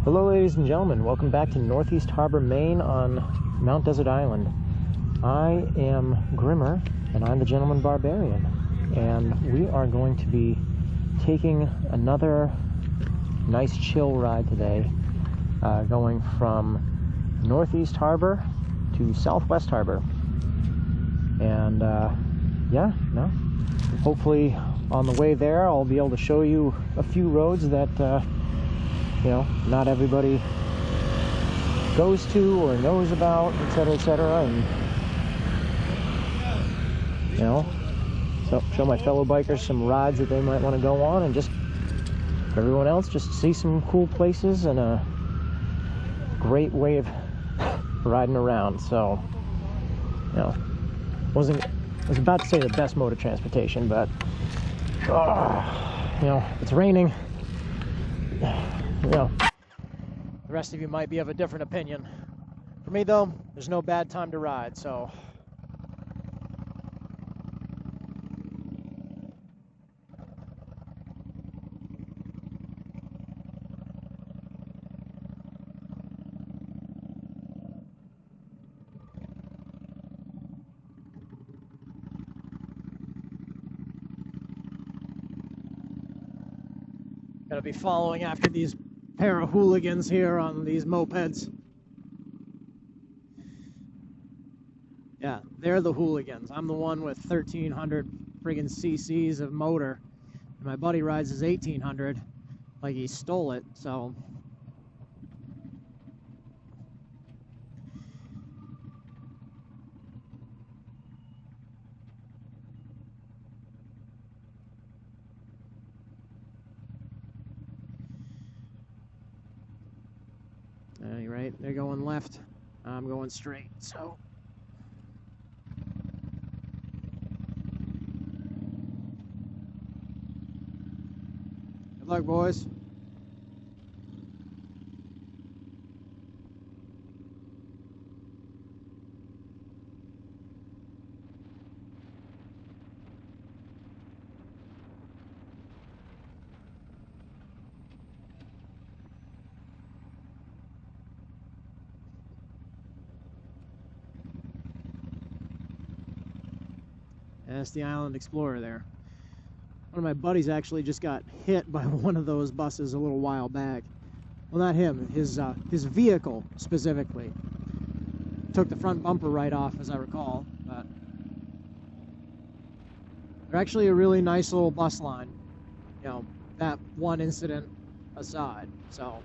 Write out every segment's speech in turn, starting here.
Hello ladies and gentlemen, welcome back to Northeast Harbor, Maine on Mount Desert Island. I am Grimmer and I'm the Gentleman Barbarian, and we are going to be taking another nice chill ride today, going from Northeast Harbor to Southwest Harbor. And hopefully on the way there I'll be able to show you a few roads that not everybody goes to or knows about, etc., and so show my fellow bikers some rides that they might want to go on, and just for everyone else, just see some cool places and a great way of riding around. So I was about to say the best mode of transportation, but it's raining. The rest of you might be of a different opinion. For me though, there's no bad time to ride, so gotta be following after these pair of hooligans here on these mopeds. Yeah, they're the hooligans. I'm the one with 1,300 friggin' cc's of motor. And my buddy rides his 1,800 like he stole it, so. Right, they're going left, I'm going straight, so. Good luck, boys. That's the Island Explorer there. One of my buddies actually just got hit by one of those buses a little while back. Well, not him, his vehicle specifically. Took the front bumper right off, as I recall. But they're actually a really nice little bus line. That one incident aside. So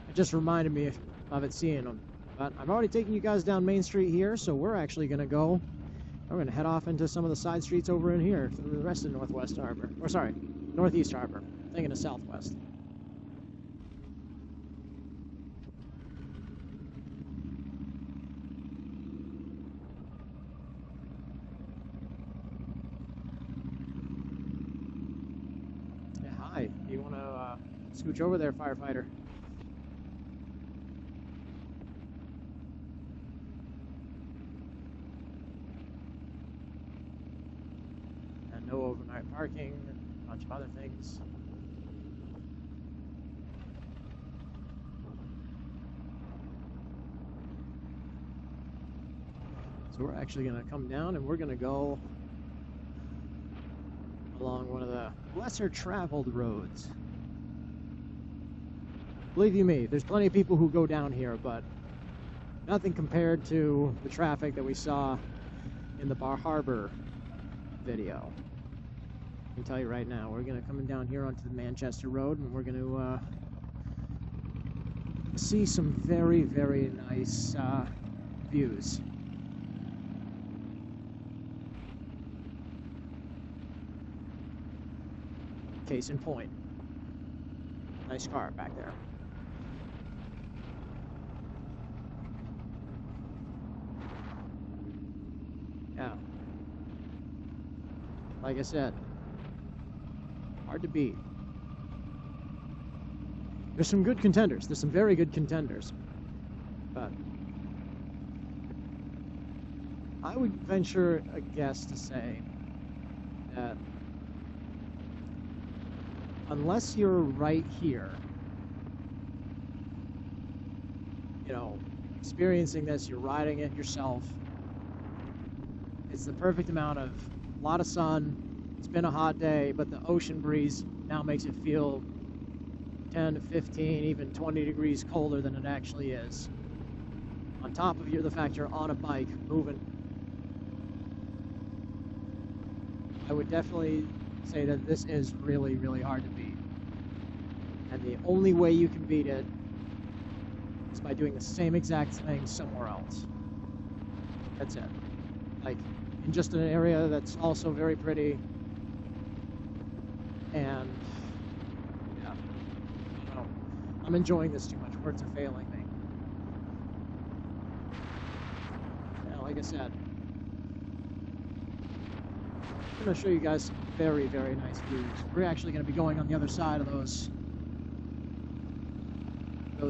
it just reminded me of it seeing them. But I've already taken you guys down Main Street here, so we're actually going to go. We're going to head off into some of the side streets over in here through the rest of Northwest Harbor. Or sorry, Northeast Harbor. Thinking of Southwest. Yeah, hi. You want to scooch over there, firefighter? No overnight parking and a bunch of other things. So we're actually going to come down and we're going to go along one of the lesser traveled roads. Believe you me, there's plenty of people who go down here, but nothing compared to the traffic that we saw in the Bar Harbor video. I can tell you right now, we're going to come down here onto the Manchester Road, and we're going to see some very, very nice views. Case in point, nice car back there. Yeah, like I said, hard to beat. There's some good contenders. There's some very good contenders. But I would venture a guess to say that unless you're right here, you know, experiencing this, you're riding it yourself. It's the perfect amount of a lot of sun. It's been a hot day, but the ocean breeze now makes it feel 10 to 15, even 20 degrees colder than it actually is. On top of the fact you're on a bike, moving. I would definitely say that this is really, really hard to beat. And the only way you can beat it is by doing the same exact thing somewhere else. That's it. Like, in just an area that's also very pretty. And, yeah, I don't know. I'm enjoying this too much. Words are failing me. Yeah, like I said, I'm going to show you guys some very, very nice views. We're actually going to be going on the other side of those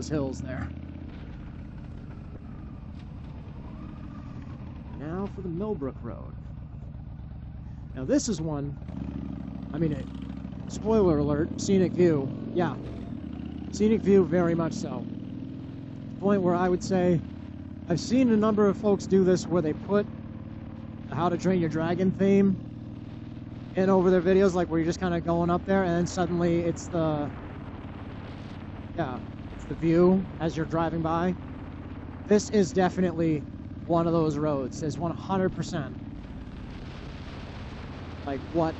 hills there. Now for the Millbrook Road. Now this is one, I mean, spoiler alert, scenic view. Yeah, scenic view, very much so. Point where I would say, I've seen a number of folks do this where they put the How to Train Your Dragon theme in over their videos, like where you're just kind of going up there and then suddenly it's the, yeah, it's the view as you're driving by. This is definitely one of those roads. It's 100% like what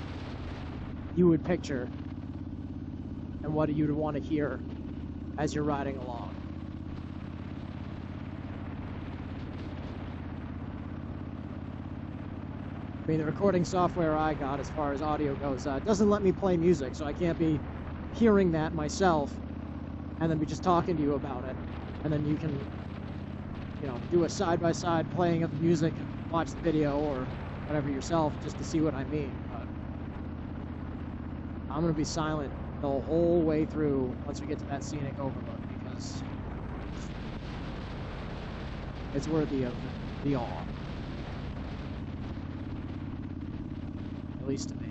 you would picture and what you would want to hear as you're riding along. I mean, the recording software I got as far as audio goes doesn't let me play music, so I can't be hearing that myself and then be just talking to you about it. And then you can, you know, do a side-by-side playing of the music and watch the video or whatever yourself just to see what I mean. But I'm going to be silent the whole way through once we get to that scenic overlook, because it's worthy of the awe. At least to me.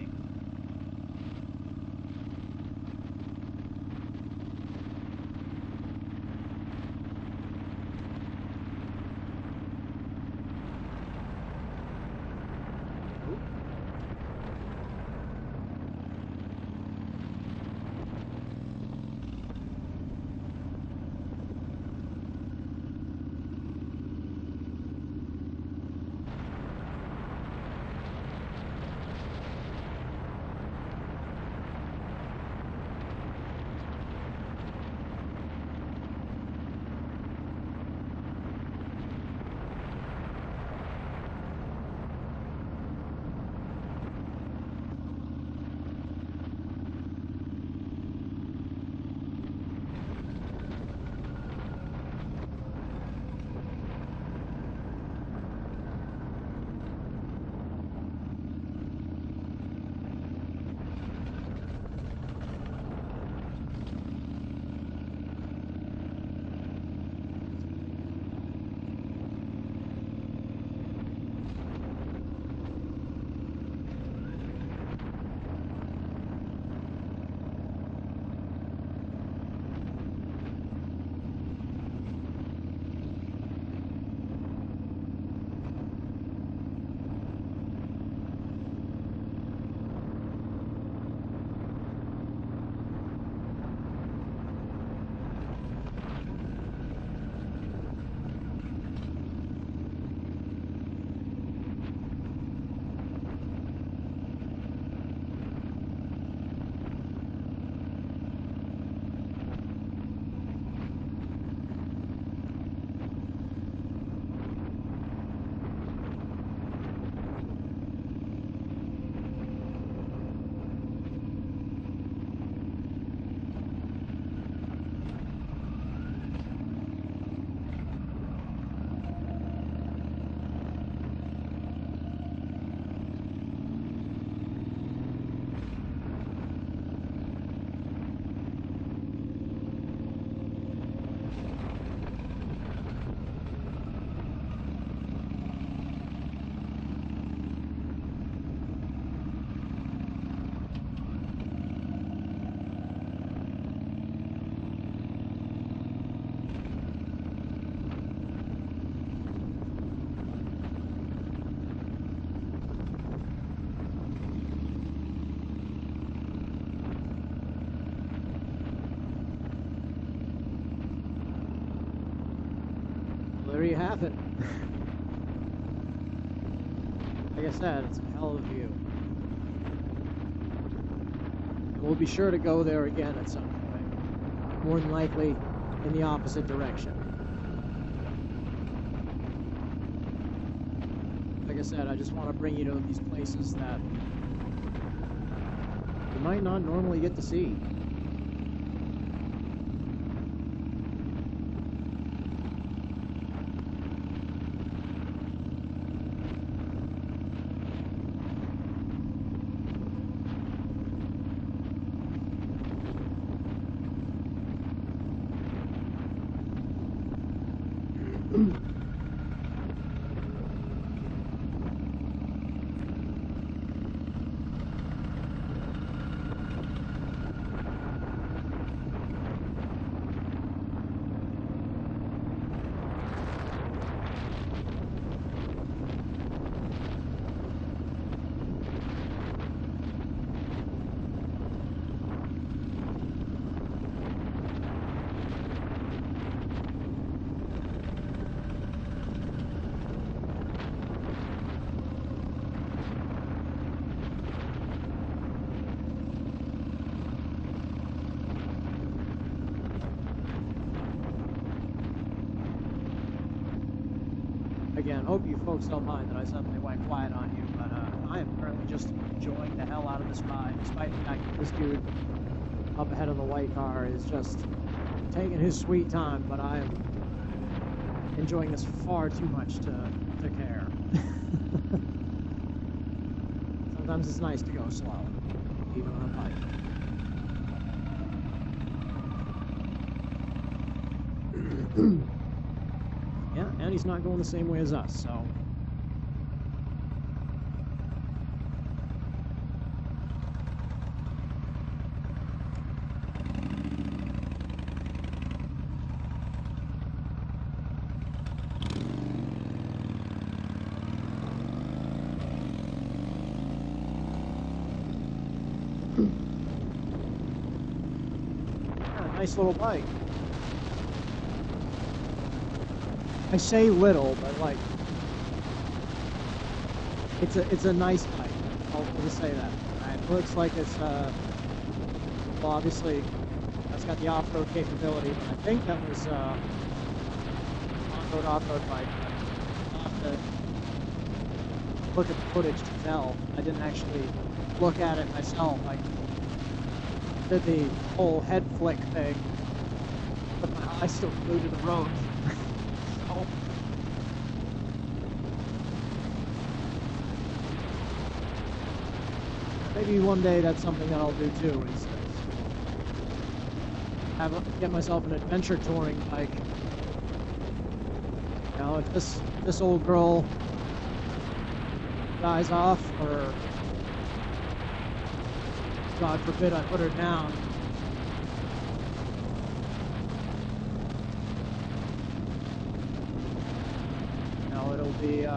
there you have it. Like I said, it's a hell of a view. We'll be sure to go there again at some point. More than likely in the opposite direction. Like I said, I just want to bring you to these places that you might not normally get to see. Again, hope you folks don't mind that I suddenly went quiet on you, but I am currently just enjoying the hell out of this ride, despite the fact that this dude up ahead of the white car is just taking his sweet time, but I am enjoying this far too much to care. Sometimes it's nice to go slow, even on a bike. Yeah, and he's not going the same way as us, so. Yeah, nice little bike. I say little, but like it's a nice bike. I'll just say that. It looks like it's well, obviously that's got the off-road capability. But I think that was on-road off-road bike. I'll have to look at the footage to tell. I didn't actually look at it myself. I did the whole head flick thing, but my eyes still glued to the road. Maybe one day that's something that I'll do too, is get myself an adventure touring bike. You know, if this old girl dies off, or God forbid I put her down, you know, it'll be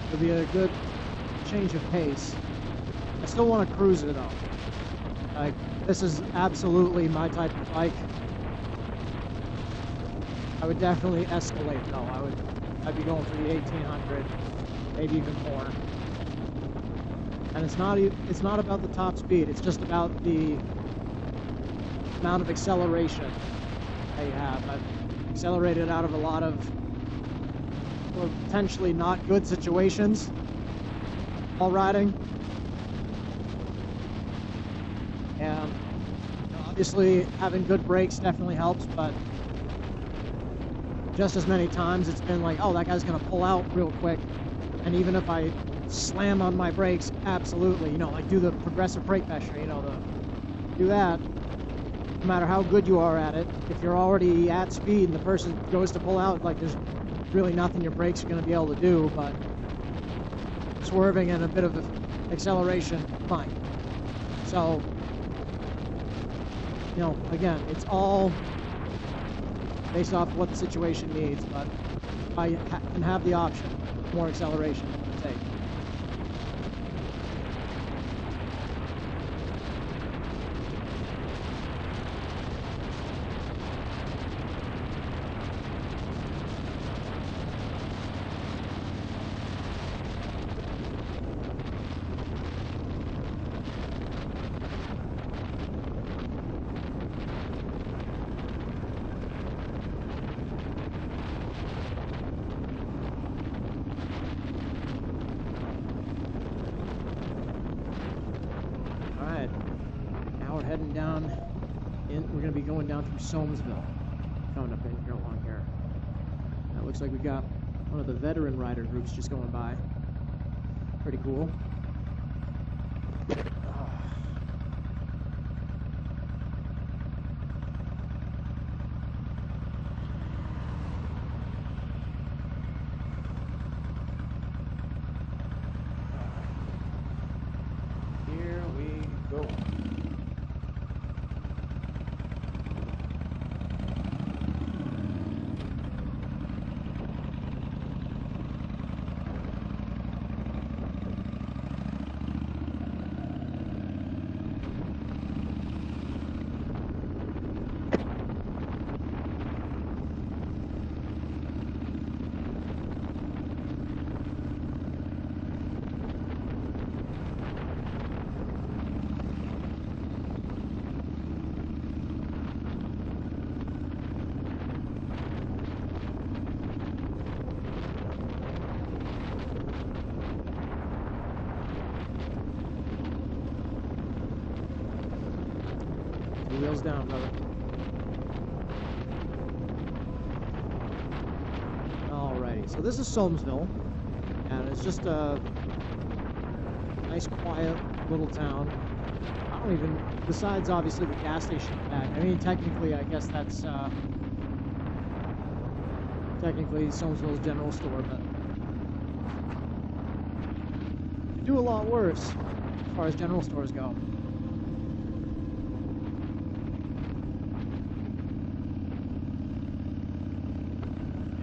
it'll be a good change of pace. I still want to cruise it though. Like, this is absolutely my type of bike. I would definitely escalate though. I'd be going for the 1800, maybe even more. And it's not about the top speed. It's just about the amount of acceleration that you have. I've accelerated out of a lot of potentially not good situations while riding, and obviously having good brakes definitely helps, but just as many times it's been like, oh, that guy's gonna pull out real quick, and even if I slam on my brakes, absolutely, you know, like do the progressive brake pressure, you know, do that. No matter how good you are at it, if you're already at speed and the person goes to pull out, like there's really nothing your brakes are going to be able to do, but swerving and a bit of acceleration, fine. So, you know, again, it's all based off what the situation needs, but I can have the option, more acceleration to take. down, we're going to be going down through Soamesville, coming up in here along here. That looks like we got one of the veteran rider groups just going by. Pretty cool. Here we go. Wheels down, brother. Alrighty, so this is Soamesville, and it's just a nice, quiet little town. I don't even, besides obviously the gas station back. I mean, technically, I guess that's technically Soamesville's general store, but you do a lot worse as far as general stores go.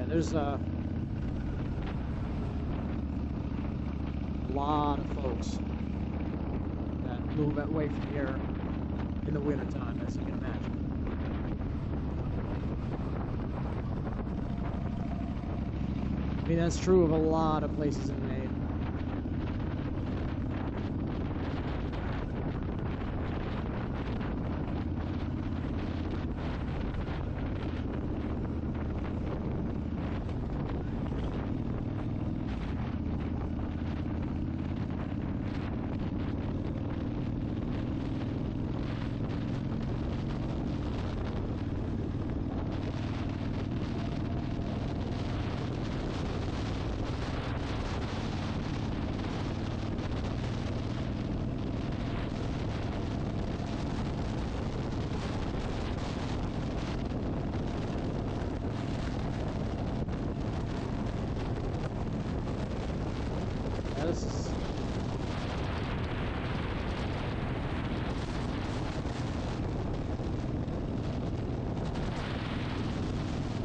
There's a lot of folks that move away from here in the wintertime, as you can imagine. I mean, that's true of a lot of places in Maine.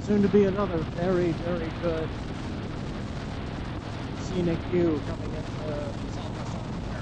Soon to be another very, very good scenic view coming into southwest here.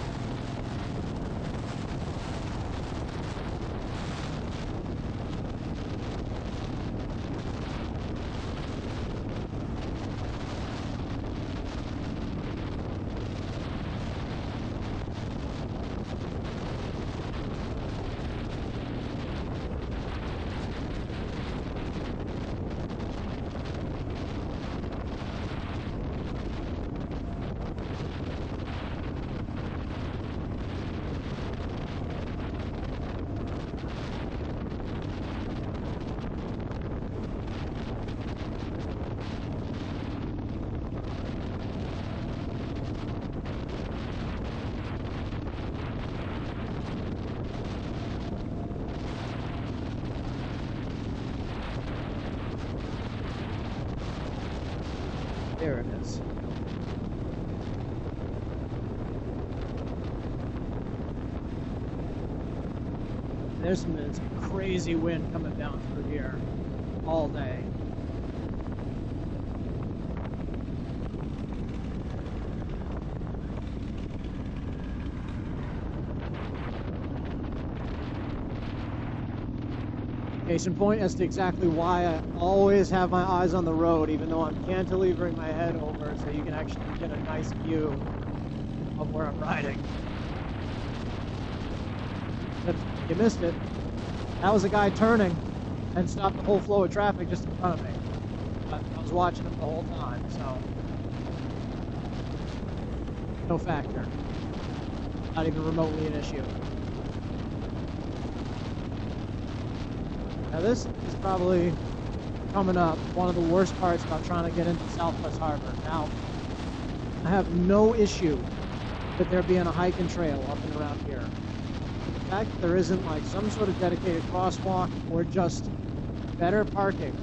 There it is. There's some crazy wind coming down through here all day. Case in point as to exactly why I always have my eyes on the road, even though I'm cantilevering my head over so you can actually get a nice view of where I'm riding. But you missed it. That was a guy turning and stopped the whole flow of traffic just in front of me. But I was watching him the whole time, so no factor. Not even remotely an issue. Now this is probably coming up one of the worst parts about trying to get into Southwest Harbor. Now, I have no issue with there being a hiking trail up and around here. The fact that there isn't like some sort of dedicated crosswalk or just better parking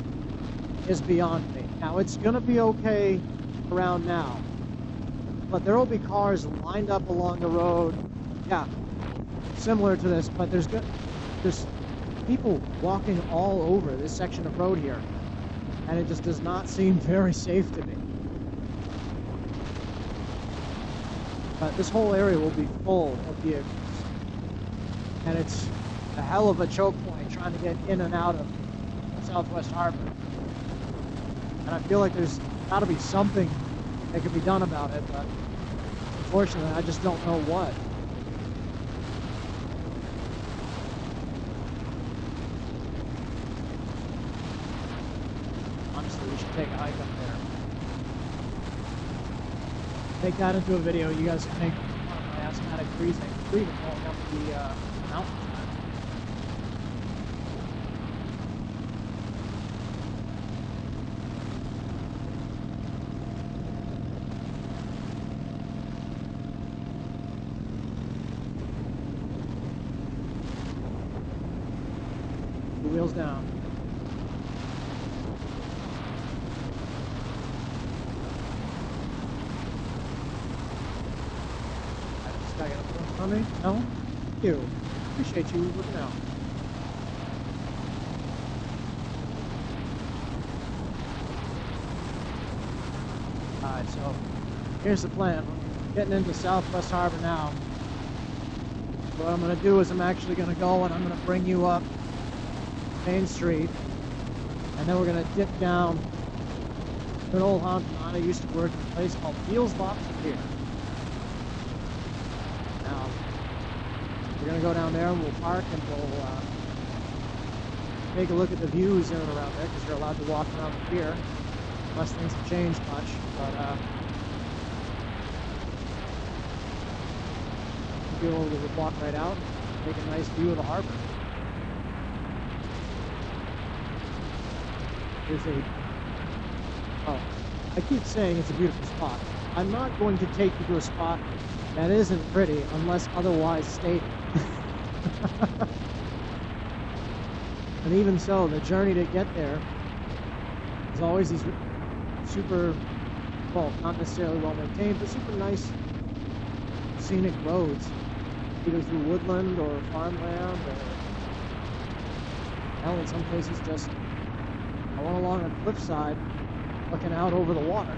is beyond me. Now, it's going to be okay around now, but there will be cars lined up along the road. Yeah, similar to this, but there's people walking all over this section of road here, and it just does not seem very safe to me. But this whole area will be full of vehicles, and it's a hell of a choke point trying to get in and out of Southwest Harbor. And I feel like there's got to be something that can be done about it, but unfortunately I just don't know what. Honestly, we should take a hike up there. Take that into a video. You guys can make fun of my asthmatic breathing going up the mountain. Wheels down. This guy got a phone for me? No? Thank you. Appreciate you looking out. Alright, so here's the plan. We're getting into Southwest Harbor now. What I'm going to do is I'm actually going to go and I'm going to bring you up Main Street, and then we're going to dip down to an old haunted mine. I used to work at a place called Beals Lobster Pier. Now, we're going to go down there and we'll park and we'll take a look at the views in and around there, because you're allowed to walk around the pier, unless things have changed much. But you'll be able to walk right out and take a nice view of the harbor. I keep saying it's a beautiful spot. I'm not going to take you to a spot that isn't pretty unless otherwise stated. And even so, the journey to get there is always these super, well, not necessarily well maintained, but super nice scenic roads, either through woodland or farmland, or hell, in some cases just going along a cliffside, looking out over the water.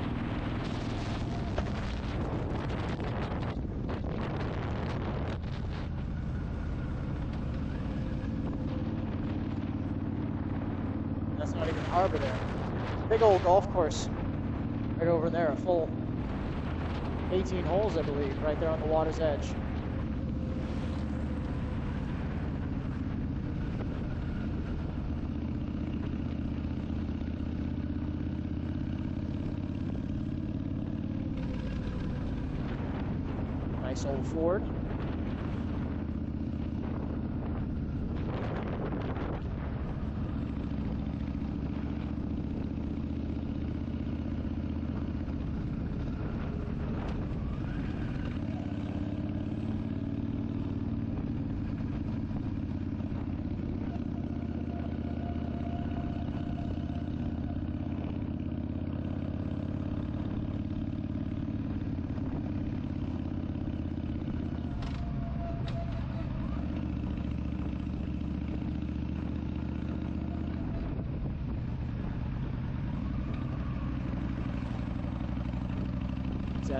That's not even harbor there. Big old golf course right over there, a full 18 holes, I believe, right there on the water's edge. Nice old Ford.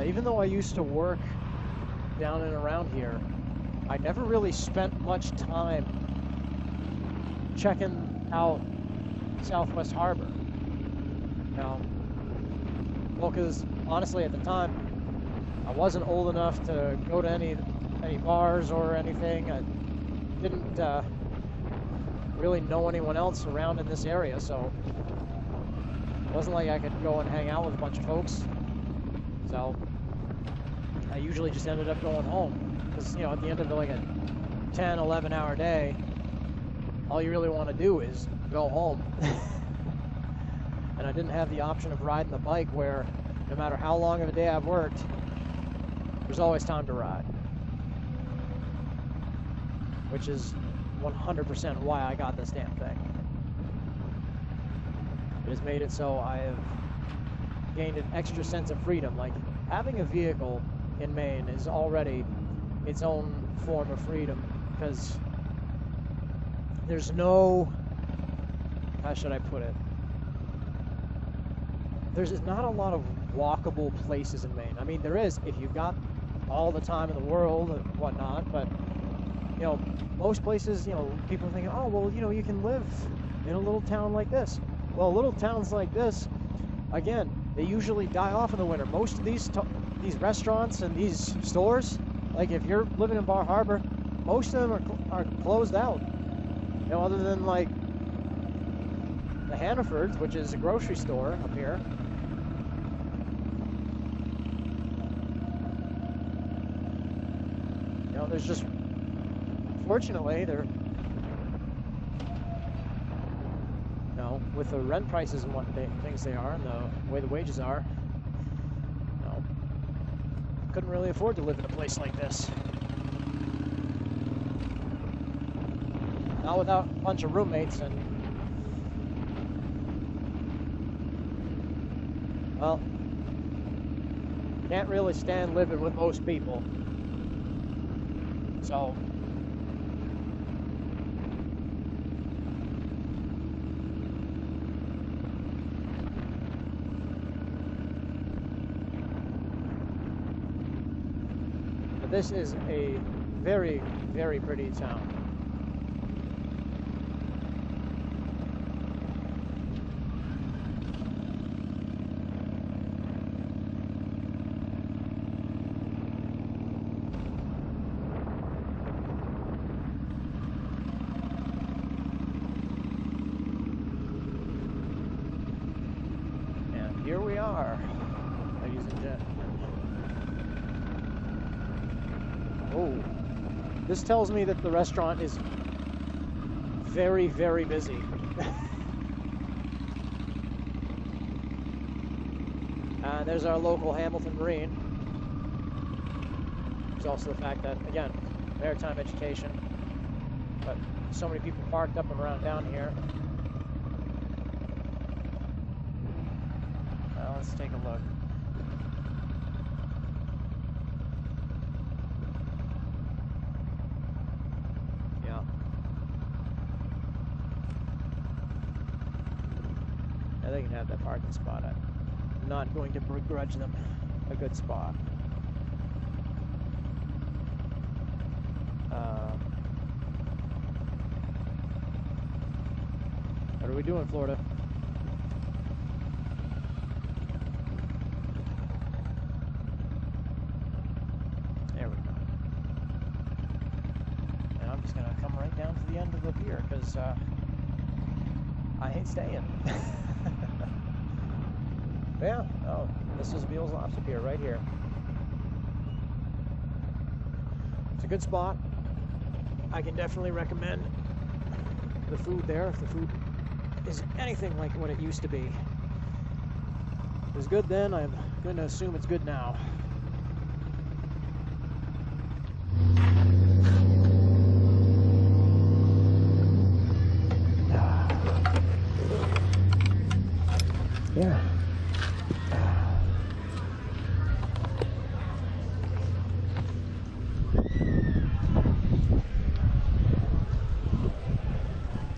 Even though I used to work down and around here, I never really spent much time checking out Southwest Harbor. Now, well, because honestly at the time, I wasn't old enough to go to any bars or anything. I didn't really know anyone else around in this area, so it wasn't like I could go and hang out with a bunch of folks. So I usually just ended up going home, because, you know, at the end of like a 10, 11 hour day, all you really want to do is go home. And I didn't have the option of riding the bike where no matter how long of a day I've worked, there's always time to ride. Which is 100% why I got this damn thing. It has made it so I have gained an extra sense of freedom. Like, having a vehicle in Maine is already its own form of freedom, because there's no, how should I put it? There's not a lot of walkable places in Maine. I mean, there is if you've got all the time in the world and whatnot, but, you know, most places, you know, people are thinking, oh, well, you know, you can live in a little town like this. Well, little towns like this, again, they usually die off in the winter. Most of these restaurants and these stores, like if you're living in Bar Harbor, most of them are closed out. You know, other than like the Hannaford's, which is a grocery store up here. You know, there's just, fortunately, they're, you know, with the rent prices and what things they are, and the way the wages are, you know, couldn't really afford to live in a place like this. Not without a bunch of roommates, and, well, can't really stand living with most people. So, but this is a very, very pretty town. Here we are, ladies and gentlemen. Oh, this tells me that the restaurant is very, very busy. And there's our local Hamilton Marine. There's also the fact that, again, maritime education, but so many people parked up and around down here. Let's take a look. Yeah. Yeah, they can have that parking spot. I'm not going to begrudge them a good spot. What are we doing, Florida? Down to the end of the pier because I hate staying. Yeah, oh, this is Beals Lobster Pier right here. It's a good spot. I can definitely recommend the food there if the food is anything like what it used to be. It was good then, I'm going to assume it's good now. Yeah.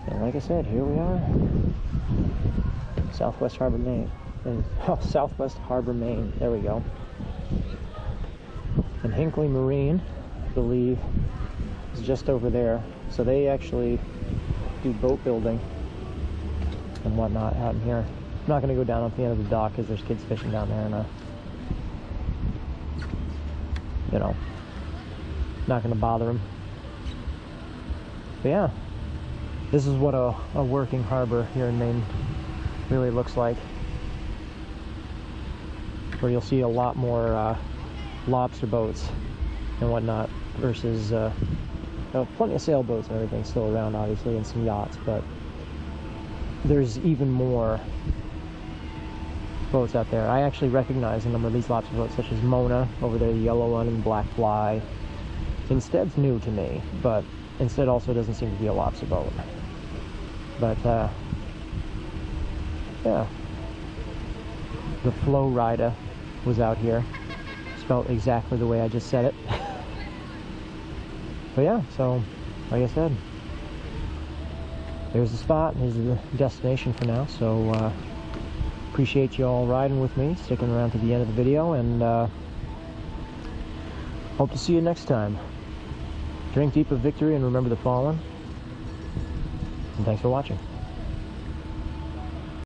And like I said, here we are, Southwest Harbor, Maine. Southwest Harbor, Maine. There we go. And Hinckley Marine, I believe, is just over there. So they actually do boat building and whatnot out in here. I'm not going to go down at the end of the dock because there's kids fishing down there, and you know, not going to bother them. But yeah, this is what a working harbor here in Maine really looks like, where you'll see a lot more lobster boats and whatnot versus plenty of sailboats and everything still around, obviously, and some yachts, but there's even more boats out there. I actually recognize a number of these lobster boats, such as Mona over there, the yellow one, and Black Fly. Instead's new to me, but Instead also doesn't seem to be a lobster boat. But yeah, the Flow Rider was out here, spelled exactly the way I just said it. But yeah, so like I said, there's the spot, here's the destination for now. So appreciate you all riding with me, sticking around to the end of the video, and hope to see you next time. Drink deep of victory and remember the fallen. And thanks for watching.